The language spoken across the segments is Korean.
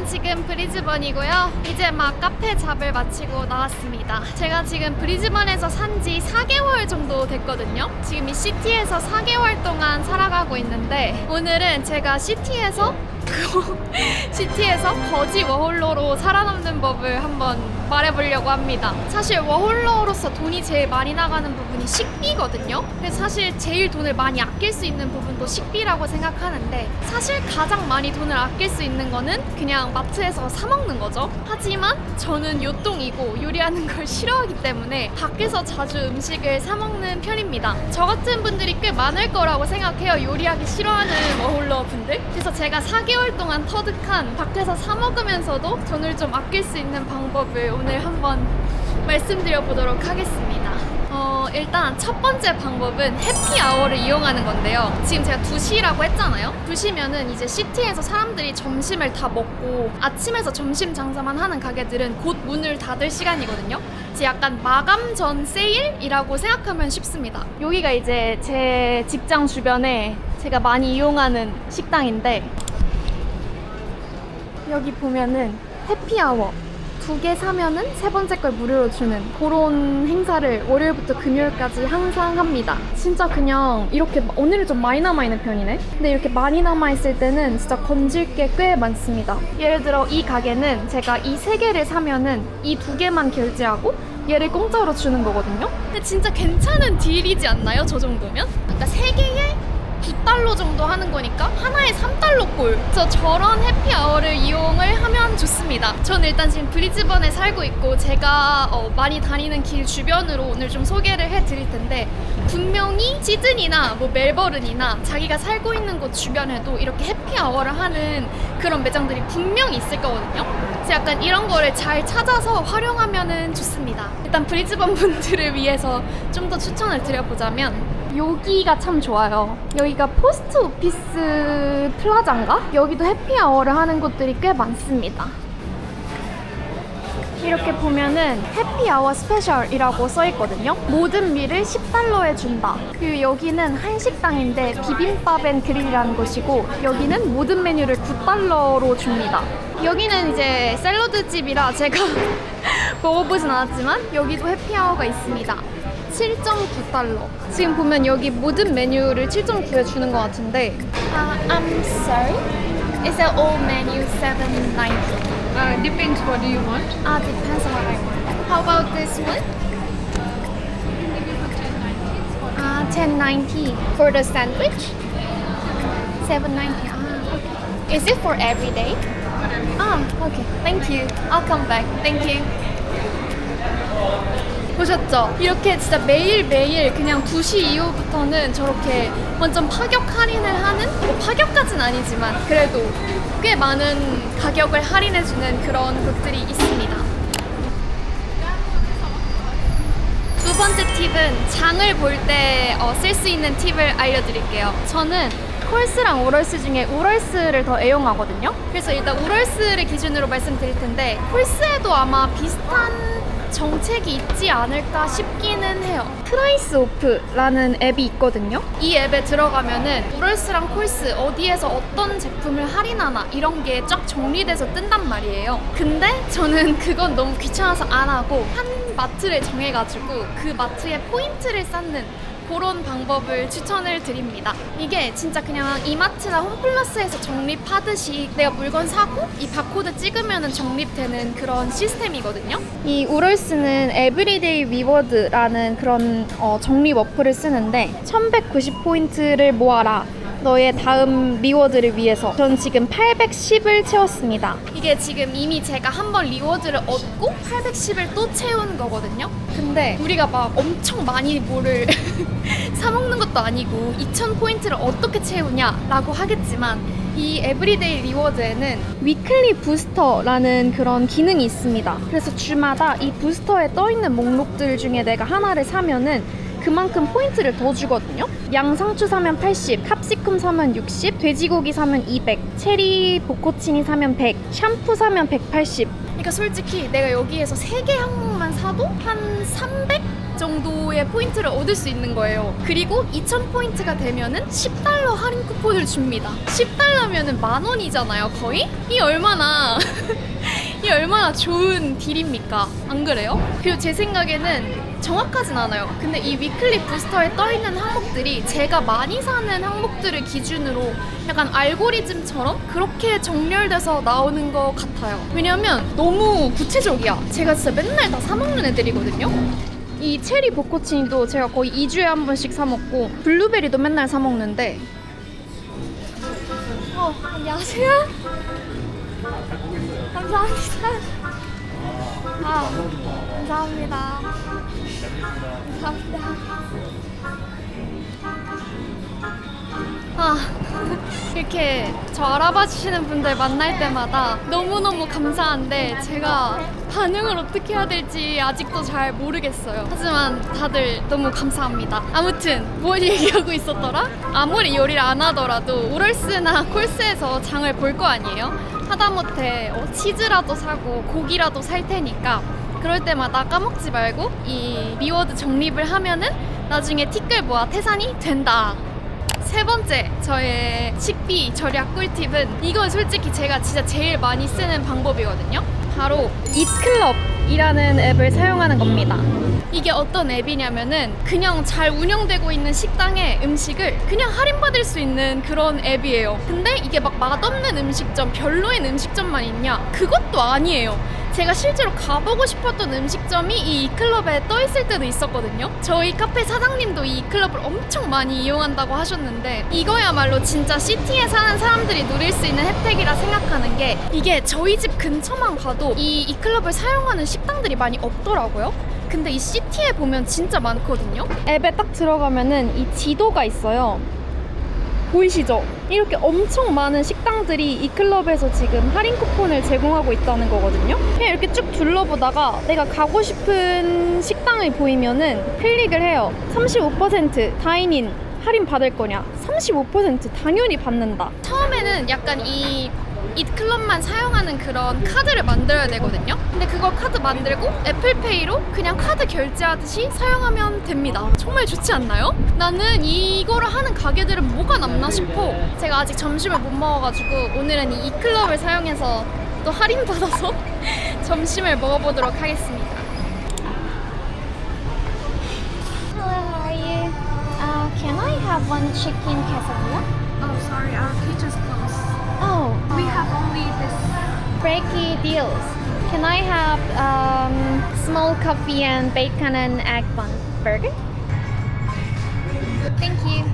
저는 지금 브리즈번이고요. 이제 막 카페 잡을 마치고 나왔습니다. 제가 지금 브리즈번에서 산지 4개월 정도 됐거든요. 지금 이 시티에서 4개월 동안 살아가고 있는데 오늘은 제가 시티에서 거지 워홀러로 살아남는 법을 한번 말해보려고 합니다. 사실 워홀러로서 돈이 제일 많이 나가는 부분이 식비거든요. 그래서 사실 제일 돈을 많이 아낄 수 있는 부분도 식비라고 생각하는데 사실 가장 많이 돈을 아낄 수 있는 거는 그냥 마트에서 사 먹는 거죠. 하지만 저는 요똥이고 요리하는 걸 싫어하기 때문에 밖에서 자주 음식을 사 먹는 편입니다. 저 같은 분들이 꽤 많을 거라고 생각해요. 요리하기 싫어하는 워홀러 분들. 그래서 제가 4개월 동안 터득한 밖에서 사 먹으면서도 돈을 좀 아낄 수 있는 방법을 오늘 한번 말씀드려 보도록 하겠습니다. 일단 첫 번째 방법은 해피아워를 이용하는 건데요. 지금 제가 2시라고 했잖아요. 2시면은 이제 시티에서 사람들이 점심을 다 먹고 아침에서 점심 장사만 하는 가게들은 곧 문을 닫을 시간이거든요. 이제 약간 마감 전 세일이라고 생각하면 쉽습니다. 여기가 이제 제 직장 주변에 제가 많이 이용하는 식당인데 여기 보면은 해피아워 2개 사면은 세 번째 걸 무료로 주는 그런 행사를 월요일부터 금요일까지 항상 합니다. 진짜 그냥 이렇게 오늘은 좀 많이 남아있는 편이네. 근데 이렇게 많이 남아있을 때는 진짜 건질 게 꽤 많습니다. 예를 들어 이 가게는 제가 이 3개를 사면은 이 2개만 결제하고 얘를 공짜로 주는 거거든요. 근데 진짜 괜찮은 딜이지 않나요? 저 정도면? 그러니까 3개에 9달러 정도 하는 거니까 하나에 3달러 꼴. 그래서 저런 해피아워를 이용을 하면 좋습니다. 저는 일단 지금 브리즈번에 살고 있고 제가 많이 다니는 길 주변으로 오늘 좀 소개를 해드릴 텐데 분명히 시드니나 뭐 멜버른이나 자기가 살고 있는 곳 주변에도 이렇게 해피아워를 하는 그런 매장들이 분명히 있을 거거든요. 그래서 약간 이런 거를 잘 찾아서 활용하면은 좋습니다. 일단 브리즈번 분들을 위해서 좀 더 추천을 드려보자면 여기가 참 좋아요. 여기가 포스트 오피스 플라자인가? 여기도 해피아워를 하는 곳들이 꽤 많습니다. 이렇게 보면은 해피아워 스페셜이라고 써있거든요. 모든 밀을 10달러에 준다. 그리고 여기는 한식당인데 비빔밥 앤 그릴이라는 곳이고 여기는 모든 메뉴를 9달러로 줍니다. 여기는 이제 샐러드 집이라 제가 먹어보진 않았지만 여기도 해피아워가 있습니다. 7.9달러. 지금 보면 여기 모든 메뉴를 7.9에 주는 것 같은데 I'm sorry? Is that all menu 7.90? Depends what do you want. Depends on what I want. How about this one? 10.90 for the sandwich? 7.90. Okay. Is it for every day? Okay. Thank you. I'll come back. Thank you. 보셨죠? 이렇게 진짜 매일매일 그냥 2시 이후부터는 저렇게 완전 파격 할인을 하는? 뭐 파격까지는 아니지만 그래도 꽤 많은 가격을 할인해주는 그런 곳들이 있습니다. 두 번째 팁은 장을 볼 때 쓸 수 있는 팁을 알려드릴게요. 저는 콜스랑 우럴스 중에 우럴스를 더 애용하거든요. 그래서 일단 우럴스를 기준으로 말씀드릴 텐데 콜스에도 아마 비슷한 정책이 있지 않을까 싶기는 해요. 프라이스 오프라는 앱이 있거든요. 이 앱에 들어가면은 우럴스랑 콜스 어디에서 어떤 제품을 할인하나 이런 게 쫙 정리돼서 뜬단 말이에요. 근데 저는 그건 너무 귀찮아서 안 하고 한 마트를 정해가지고 그 마트에 포인트를 쌓는 그런 방법을 추천을 드립니다. 이게 진짜 그냥 이마트나 홈플러스에서 적립하듯이 내가 물건 사고 이 바코드 찍으면 적립되는 그런 시스템이거든요. 이 우럴스는 에브리데이 리워드라는 그런 적립 어플을 쓰는데 1190포인트를 모아라. 너의 다음 리워드를 위해서. 전 지금 810을 채웠습니다. 이게 지금 이미 제가 한번 리워드를 얻고 810을 또 채우는 거거든요. 근데 우리가 막 엄청 많이 뭐를 사먹는 것도 아니고 2000포인트를 어떻게 채우냐라고 하겠지만 이 에브리데이 리워드에는 위클리 부스터라는 그런 기능이 있습니다. 그래서 주마다 이 부스터에 떠있는 목록들 중에 내가 하나를 사면은 그만큼 포인트를 더 주거든요. 양상추 사면 80, 캡시쿰 사면 60, 돼지고기 사면 200, 체리 보코치니 사면 100, 샴푸 사면 180. 그러니까 솔직히 내가 여기에서 3개 항목만 사도 한 300 정도의 포인트를 얻을 수 있는 거예요. 그리고 2000포인트가 되면은 $10 할인 쿠폰을 줍니다. $10면은 10,000원이잖아요, 거의? 이 얼마나 좋은 딜입니까? 안 그래요? 그리고 제 생각에는 정확하진 않아요. 근데 이 위클리 부스터에 떠있는 항목들이 제가 많이 사는 항목들을 기준으로 약간 알고리즘처럼 그렇게 정렬돼서 나오는 것 같아요. 왜냐면 너무 구체적이야. 제가 진짜 맨날 다 사먹는 애들이거든요. 이 체리 보코치니도 제가 거의 2주에 한 번씩 사먹고 블루베리도 맨날 사먹는데 안녕하세요. 감사합니다. 감사합니다. 이렇게 저 알아봐 주시는 분들 만날 때마다 너무너무 감사한데 제가 반응을 어떻게 해야 될지 아직도 잘 모르겠어요. 하지만 다들 너무 감사합니다. 아무튼 뭘 얘기하고 있었더라? 아무리 요리를 안 하더라도 우럴스나 콜스에서 장을 볼 거 아니에요? 하다못해 치즈라도 사고 고기라도 살 테니까 그럴 때마다 까먹지 말고 이 리워드 적립을 하면은 나중에 티끌 모아 태산이 된다. 세 번째 저의 식비 절약 꿀팁은 이건 솔직히 제가 진짜 제일 많이 쓰는 방법이거든요. 바로 이클럽이라는 앱을 사용하는 겁니다. 이게 어떤 앱이냐면은 그냥 잘 운영되고 있는 식당의 음식을 그냥 할인받을 수 있는 그런 앱이에요. 근데 이게 막 맛없는 음식점, 별로인 음식점만 있냐? 그것도 아니에요. 제가 실제로 가보고 싶었던 음식점이 이 이클럽에 떠있을 때도 있었거든요. 저희 카페 사장님도 이 이클럽을 엄청 많이 이용한다고 하셨는데 이거야말로 진짜 시티에 사는 사람들이 누릴 수 있는 혜택이라 생각하는 게 이게 저희 집 근처만 가도 이 이클럽을 사용하는 식당들이 많이 없더라고요. 근데 이 시티에 보면 진짜 많거든요. 앱에 딱 들어가면은 이 지도가 있어요. 보이시죠? 이렇게 엄청 많은 식당들이 이 클럽에서 지금 할인 쿠폰을 제공하고 있다는 거거든요. 그냥 이렇게 쭉 둘러보다가 내가 가고 싶은 식당이 보이면은 클릭을 해요. 35% 다인인 할인 받을 거냐? 35% 당연히 받는다. 처음에는 약간 이 클럽만 사용하는 그런 카드를 만들어야 되거든요. 근데 그걸 카드 만들고 애플페이로 그냥 카드 결제하듯이 사용하면 됩니다. 정말 좋지 않나요? 나는 이거를 하는 가게들은 뭐가 남나 싶어. 제가 아직 점심을 못 먹어가지고 오늘은 이 클럽을 사용해서 또 할인받아서 점심을 먹어보도록 하겠습니다. Hello, how are you? Can I have one chicken quesadilla? Oh, sorry, our kitchen's closed. Oh, We have only this. breaky deals. Can I have small coffee and bacon and egg bun burger? Thank you.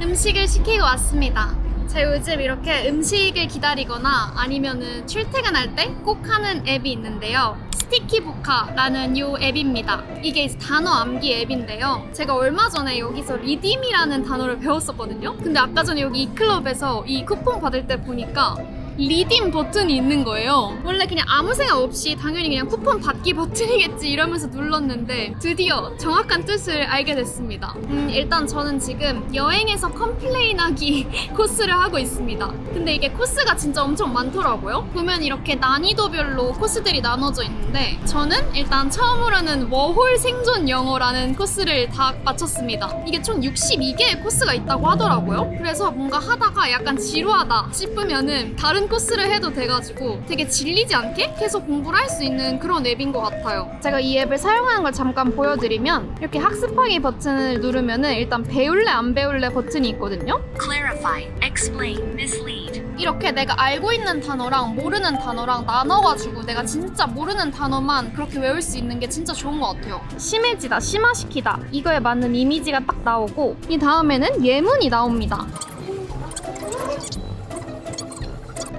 음식을 시키고 왔습니다. 제가 요즘 이렇게 음식을 기다리거나 아니면은 출퇴근할 때 꼭 하는 앱이 있는데요. 스티키보카라는 이 앱입니다. 이게 단어 암기 앱인데요. 제가 얼마 전에 여기서 리딤이라는 단어를 배웠었거든요. 근데 아까 전에 여기 이클럽에서 이 쿠폰 받을 때 보니까 리딤 버튼이 있는 거예요. 원래 그냥 아무 생각 없이 당연히 그냥 쿠폰 받기 버튼이겠지 이러면서 눌렀는데 드디어 정확한 뜻을 알게 됐습니다. 일단 저는 지금 여행에서 컴플레인하기 코스를 하고 있습니다. 근데 이게 코스가 진짜 엄청 많더라고요. 보면 이렇게 난이도별로 코스들이 나눠져 있는데 저는 일단 처음으로는 워홀 생존 영어라는 코스를 다 마쳤습니다. 이게 총 62개의 코스가 있다고 하더라고요. 그래서 뭔가 하다가 약간 지루하다 싶으면은 다른 코스를 해도 돼가지고 되게 질리지 않게 계속 공부를 할 수 있는 그런 앱인 것 같아요. 제가 이 앱을 사용하는 걸 잠깐 보여드리면 이렇게 학습하기 버튼을 누르면은 일단 배울래 안 배울래 버튼이 있거든요. Clarify, explain, mislead. 이렇게 내가 알고 있는 단어랑 모르는 단어랑 나눠가지고 내가 진짜 모르는 단어만 그렇게 외울 수 있는 게 진짜 좋은 것 같아요. 심해지다, 심화시키다 이거에 맞는 이미지가 딱 나오고 이 다음에는 예문이 나옵니다.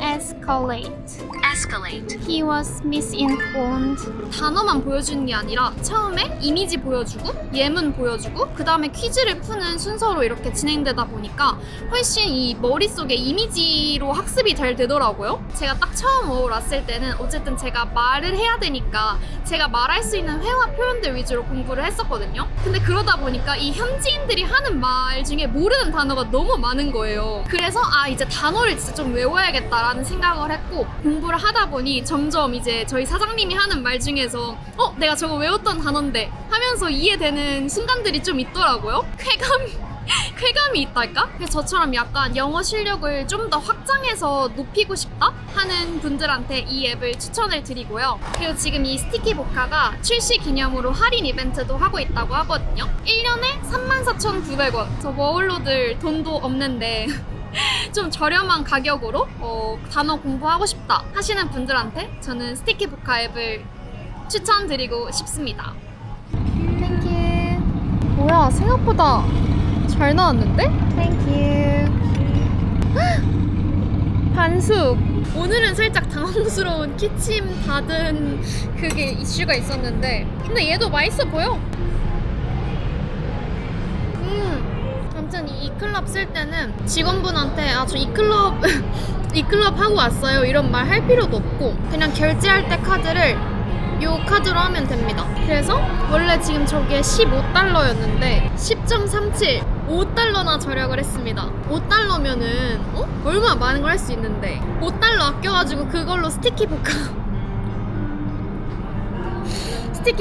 Escalate. Escalate. He was misinformed. 단어만 보여주는 게 아니라 처음에 이미지 보여주고 예문 보여주고 그 다음에 퀴즈를 푸는 순서로 이렇게 진행되다 보니까 훨씬 이 머릿속에 이미지로 학습이 잘 되더라고요. 제가 딱 처음 왔을 때는 어쨌든 제가 말을 해야 되니까 제가 말할 수 있는 회화 표현들 위주로 공부를 했었거든요. 근데 그러다 보니까 이 현지인들이 하는 말 중에 모르는 단어가 너무 많은 거예요. 그래서 이제 단어를 진짜 좀 외워야겠다라는 생각을 했고 공부를 하다 보니 점점 이제 저희 사장님이 하는 말 중에서 내가 저거 외웠던 단어인데 하면서 이해되는 순간들이 좀 있더라고요. 쾌감이 있달까? 그래서 저처럼 약간 영어 실력을 좀 더 확장해서 높이고 싶다 하는 분들한테 이 앱을 추천을 드리고요. 그리고 지금 이 스티키 보카가 출시 기념으로 할인 이벤트도 하고 있다고 하거든요. 1년에 34,900원. 저 워홀로들 돈도 없는데 좀 저렴한 가격으로 단어 공부하고 싶다 하시는 분들한테 저는 스티키 보카 앱을 추천드리고 싶습니다. 땡큐. 뭐야, 생각보다 잘 나왔는데? 땡큐. 반숙. 오늘은 살짝 당황스러운 기침 닫은 그게 이슈가 있었는데 근데 얘도 맛있어 보여. 아무튼 이 클럽 쓸 때는 직원분한테 저 이 클럽 이 클럽 하고 왔어요 이런 말 할 필요도 없고 그냥 결제할 때 카드를 요 카드로 하면 됩니다. 그래서 원래 지금 저게 15달러였는데 10.37 5달러나 절약을 했습니다. 5달러면은 얼마나 많은 걸 할 수 있는데 5달러 아껴가지고 그걸로 스티키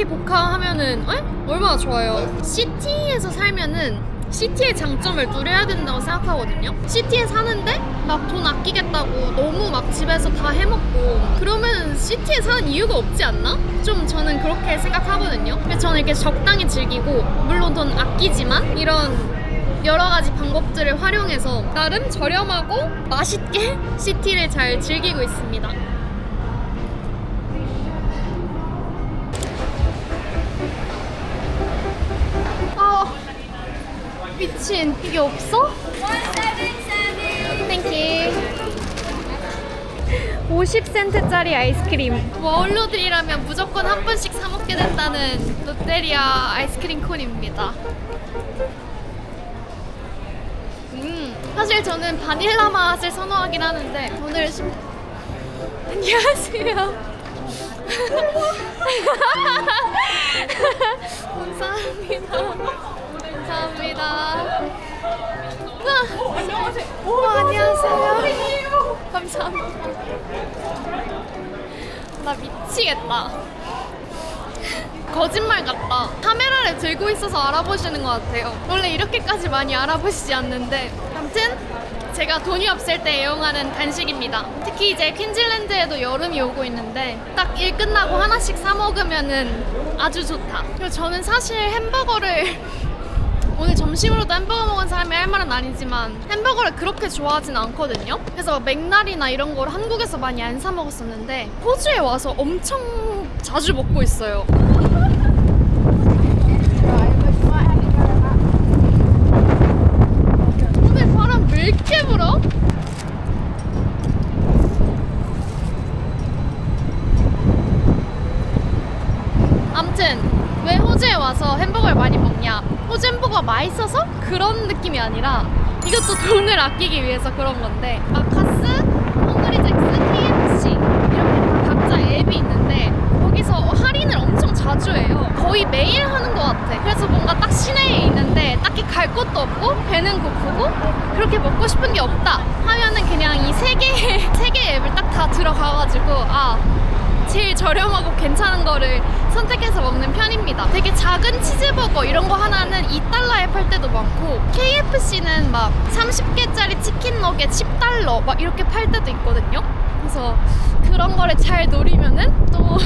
보카 하면은 얼마나 좋아요. 시티에서 살면은 시티의 장점을 누려야 된다고 생각하거든요. 시티에 사는데 막 돈 아끼겠다고 너무 막 집에서 다 해먹고 그러면 시티에 사는 이유가 없지 않나? 좀 저는 그렇게 생각하거든요. 그래서 저는 이렇게 적당히 즐기고 물론 돈 아끼지만 이런 여러 가지 방법들을 활용해서 나름 저렴하고 맛있게 시티를 잘 즐기고 있습니다. 미친, 이게 없어? 50센트짜리 아이스크림. 워홀로들이라면 무조건 한 번씩 사 먹게 된다는 롯데리아 아이스크림 콘입니다. 사실 저는 바닐라 맛을 선호하긴 하는데 오늘 안녕하세요. 감사합니다. 안녕하세요. 감사합니다. 나 미치겠다. 거짓말 같다. 카메라를 들고 있어서 알아보시는 것 같아요. 원래 이렇게까지 많이 알아보시지 않는데 아무튼 제가 돈이 없을 때 애용하는 간식입니다. 특히 이제 퀸즐랜드에도 여름이 오고 있는데 딱 일 끝나고 하나씩 사 먹으면은 아주 좋다. 그리고 저는 사실 햄버거를 오늘 점심으로도 햄버거 먹은 사람이 할 말은 아니지만 햄버거를 그렇게 좋아하진 않거든요. 그래서 맥날이나 이런 걸 한국에서 많이 안 사 먹었었는데 호주에 와서 엄청 자주 먹고 있어요. 오늘 바람 왜 이렇게 불어? 아무튼 왜 호주에 와서 햄버거를 많이 먹냐? 호주 햄버거가 맛있어서 그런 느낌이 아니라 이것도 돈을 아끼기 위해서 그런 건데 마카스, 헝그리잭스, KFC 이렇게 다 각자 앱이 있는데 거기서 할인을 엄청 자주 해요. 거의 매일 하는 것 같아. 그래서 뭔가 딱 시내에 있는데 딱히 갈 곳도 없고 배는 고프고 그렇게 먹고 싶은 게 없다 하면은 그냥 이 세 개의 앱을 딱 다 들어가가지고 제일 저렴하고 괜찮은 거를 선택해서 먹는 편입니다. 되게 작은 치즈버거 이런 거 하나는 2달러에 팔 때도 많고 KFC는 막 30개짜리 치킨 너겟 10달러 막 이렇게 팔 때도 있거든요. 그래서 그런 거를 잘 노리면은 또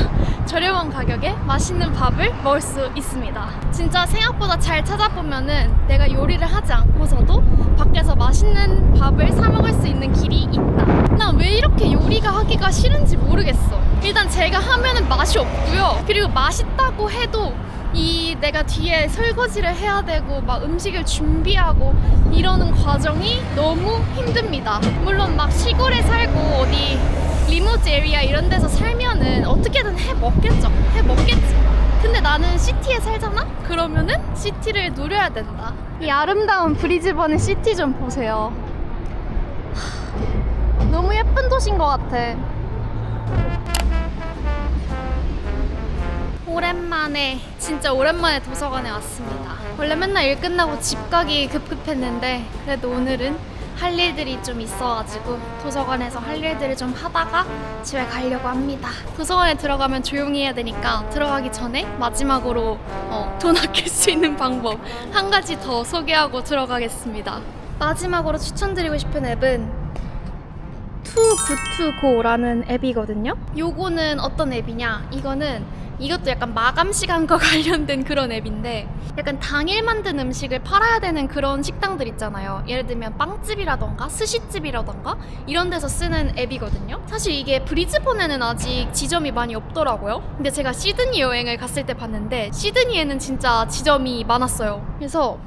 저렴한 가격에 맛있는 밥을 먹을 수 있습니다. 진짜 생각보다 잘 찾아보면은 내가 요리를 하지 않고서도 밖에서 맛있는 밥을 사 먹을 수 있는 길이 있다. 난 왜 이렇게 요리가 하기가 싫은지 모르겠어. 일단 제가 하면은 맛이 없고요. 그리고 맛있다고 해도 내가 뒤에 설거지를 해야 되고 막 음식을 준비하고 이러는 과정이 너무 힘듭니다. 물론 막 시골에 살고 어디 리모트 에리아 이런 데서 살면은 어떻게든 해 먹겠지. 근데 나는 시티에 살잖아? 그러면은 시티를 누려야 된다. 이 아름다운 브리즈번의 시티 좀 보세요. 너무 예쁜 도시인 것 같아. 진짜 오랜만에 도서관에 왔습니다. 원래 맨날 일 끝나고 집 가기 급급했는데 그래도 오늘은 할 일들이 좀 있어가지고 도서관에서 할 일들을 좀 하다가 집에 가려고 합니다. 도서관에 들어가면 조용히 해야 되니까 들어가기 전에 마지막으로 돈 아낄 수 있는 방법 한 가지 더 소개하고 들어가겠습니다. 마지막으로 추천드리고 싶은 앱은 Too Good To Go라는 앱이거든요. 요거는 어떤 앱이냐? 이것도 약간 마감 시간과 관련된 그런 앱인데 약간 당일 만든 음식을 팔아야 되는 그런 식당들 있잖아요. 예를 들면 빵집이라던가 스시집이라던가 이런 데서 쓰는 앱이거든요. 사실 이게 브리즈번에는 아직 지점이 많이 없더라고요. 근데 제가 시드니 여행을 갔을 때 봤는데 시드니에는 진짜 지점이 많았어요. 그래서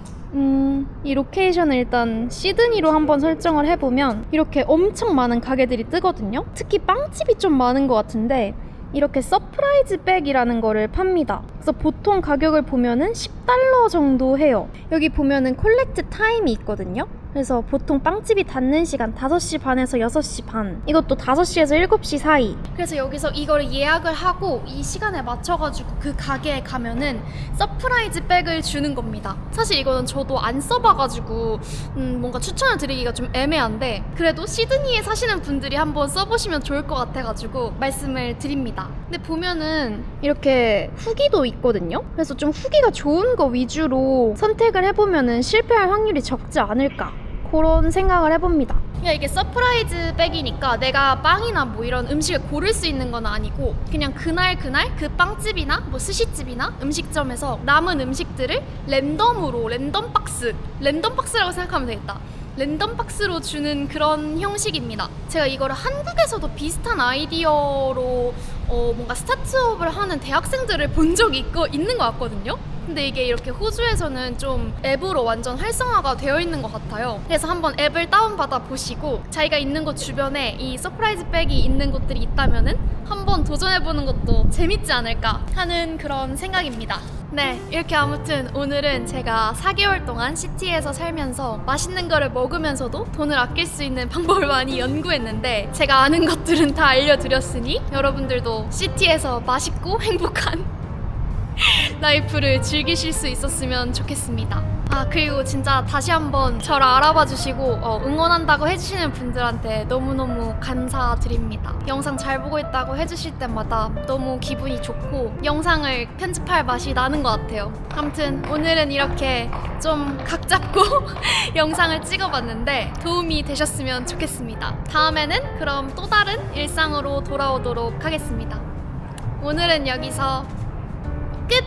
이 로케이션을 일단 시드니로 한번 설정을 해보면 이렇게 엄청 많은 가게들이 뜨거든요. 특히 빵집이 좀 많은 것 같은데 이렇게 서프라이즈 백이라는 거를 팝니다. 그래서 보통 가격을 보면은 $10 정도 해요. 여기 보면은 콜렉트 타임이 있거든요. 그래서 보통 빵집이 닫는 시간 5시 반에서 6시 반, 이것도 5시에서 7시 사이. 그래서 여기서 이거를 예약을 하고 이 시간에 맞춰가지고 그 가게에 가면은 서프라이즈 백을 주는 겁니다. 사실 이거는 저도 안 써봐가지고 뭔가 추천을 드리기가 좀 애매한데 그래도 시드니에 사시는 분들이 한번 써보시면 좋을 것 같아가지고 말씀을 드립니다. 근데 보면은 이렇게 후기도 있거든요. 그래서 좀 후기가 좋은 거 위주로 선택을 해보면은 실패할 확률이 적지 않을까, 그런 생각을 해봅니다. 그러니까 이게 서프라이즈 백이니까 내가 빵이나 뭐 이런 음식을 고를 수 있는 건 아니고 그냥 그날 그 빵집이나 뭐 스시집이나 음식점에서 남은 음식들을 랜덤 박스라고 생각하면 되겠다. 랜덤 박스로 주는 그런 형식입니다. 제가 이거를 한국에서도 비슷한 아이디어로 뭔가 스타트업을 하는 대학생들을 본 적이 있는 것 같거든요. 근데 이게 이렇게 호주에서는 좀 앱으로 완전 활성화가 되어 있는 것 같아요. 그래서 한번 앱을 다운받아 보시고 자기가 있는 곳 주변에 이 서프라이즈 백이 있는 곳들이 있다면은 한번 도전해보는 것도 재밌지 않을까 하는 그런 생각입니다. 네, 이렇게 아무튼 오늘은 제가 4개월 동안 시티에서 살면서 맛있는 거를 먹으면서도 돈을 아낄 수 있는 방법을 많이 연구했는데 제가 아는 것들은 다 알려드렸으니 여러분들도 시티에서 맛있고 행복한 라이프를 즐기실 수 있었으면 좋겠습니다. 그리고 진짜 다시 한번 저를 알아봐 주시고 응원한다고 해주시는 분들한테 너무너무 감사드립니다. 영상 잘 보고 있다고 해주실 때마다 너무 기분이 좋고 영상을 편집할 맛이 나는 것 같아요. 아무튼 오늘은 이렇게 좀 각 잡고 영상을 찍어봤는데 도움이 되셨으면 좋겠습니다. 다음에는 그럼 또 다른 일상으로 돌아오도록 하겠습니다. 오늘은 여기서 끝!